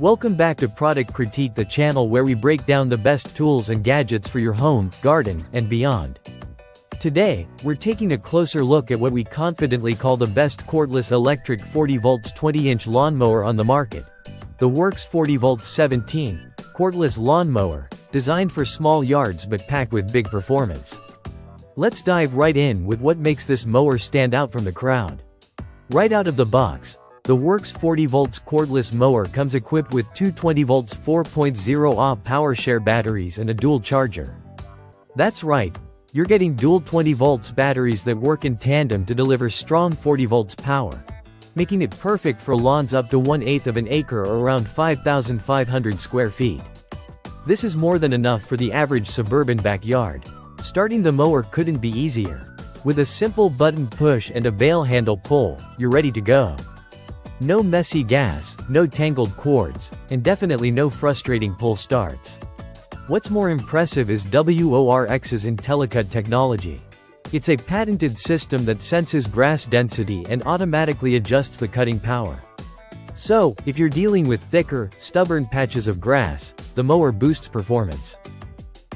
Welcome back to Product Critique, the channel where we break down the best tools and gadgets for your home, garden, and beyond. Today, we're taking a closer look at what we confidently call the best cordless electric 40V 20-inch lawnmower on the market. The WORX 40V 17 cordless lawnmower, designed for small yards but packed with big performance. Let's dive right in with what makes this mower stand out from the crowd. Right out of the box, the WORX 40V cordless mower comes equipped with two 20V 4.0 Ah power share batteries and a dual charger. That's right, you're getting dual 20V batteries that work in tandem to deliver strong 40V power, making it perfect for lawns up to 1/8 of an acre or around 5,500 square feet. This is more than enough for the average suburban backyard. Starting the mower couldn't be easier. With a simple button push and a bail handle pull, you're ready to go. No messy gas, no tangled cords, and definitely no frustrating pull starts. What's more impressive is WORX's IntelliCut technology. It's a patented system that senses grass density and automatically adjusts the cutting power. So, if you're dealing with thicker, stubborn patches of grass, the mower boosts performance.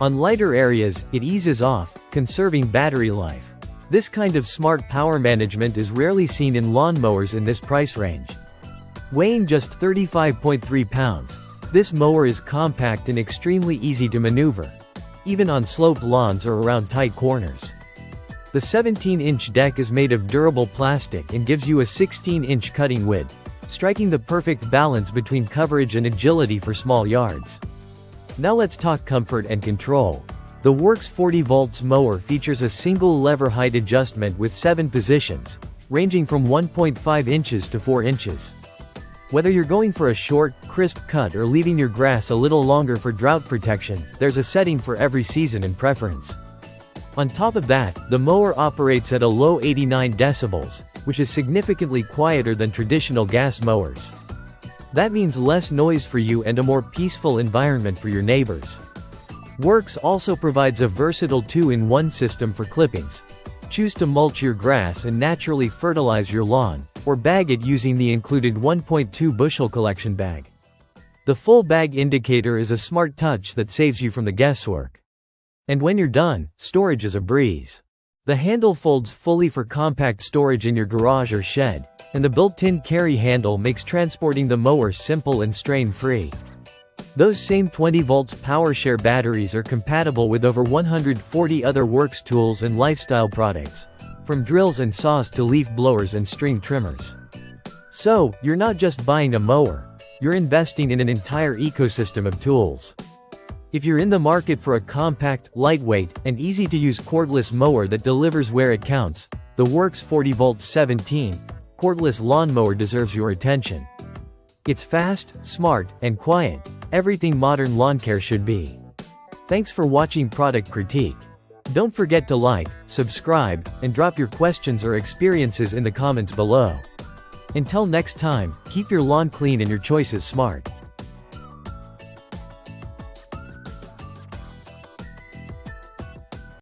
On lighter areas, it eases off, conserving battery life. This kind of smart power management is rarely seen in lawnmowers in this price range. Weighing just 35.3 pounds, this mower is compact and extremely easy to maneuver, even on sloped lawns or around tight corners. The 17-inch deck is made of durable plastic and gives you a 16-inch cutting width, striking the perfect balance between coverage and agility for small yards. Now let's talk comfort and control. The WORX 40V mower features a single lever height adjustment with 7 positions, ranging from 1.5 inches to 4 inches. Whether you're going for a short, crisp cut or leaving your grass a little longer for drought protection, there's a setting for every season and preference. On top of that, the mower operates at a low 89 decibels, which is significantly quieter than traditional gas mowers. That means less noise for you and a more peaceful environment for your neighbors. WORX also provides a versatile 2-in-1 system for clippings. Choose to mulch your grass and naturally fertilize your lawn, or bag it using the included 1.2 bushel collection bag. The full bag indicator is a smart touch that saves you from the guesswork. And when you're done, storage is a breeze. The handle folds fully for compact storage in your garage or shed, and the built-in carry handle makes transporting the mower simple and strain-free. Those same 20V power share batteries are compatible with over 140 other WORX tools and lifestyle products, from drills and saws to leaf blowers and string trimmers. So, you're not just buying a mower, you're investing in an entire ecosystem of tools. If you're in the market for a compact, lightweight, and easy-to-use cordless mower that delivers where it counts, the WORX 40V 17 cordless lawnmower deserves your attention. It's fast, smart, and quiet, everything modern lawn care should be. Thanks for watching Product Critique. Don't forget to like, subscribe, and drop your questions or experiences in the comments below. Until next time, keep your lawn clean and your choices smart.